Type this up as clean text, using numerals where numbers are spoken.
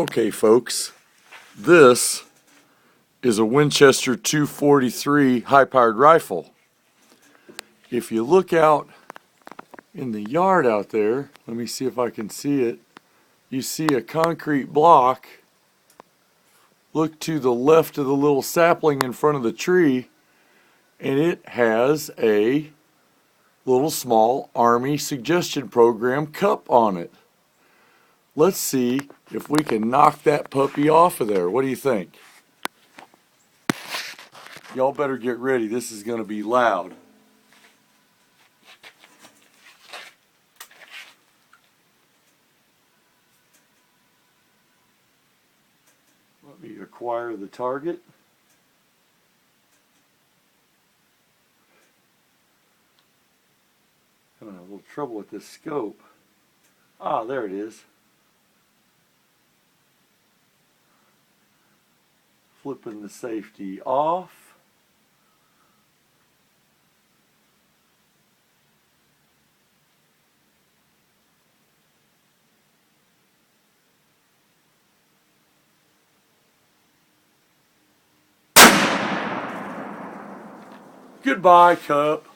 Okay, folks, this is a Winchester 243 high-powered rifle. If you look out in the yard out there, let me see if I can see it, you see a concrete block. Look to the left of the little sapling in front of the tree, and it has a little small Army suggestion program cup on it. Let's see if we can knock that puppy off of there. What do you think? Y'all better get ready. This is going to be loud. Let me acquire the target. Having a little trouble with this scope. Ah, there it is. Flipping the safety off. Goodbye, Cup.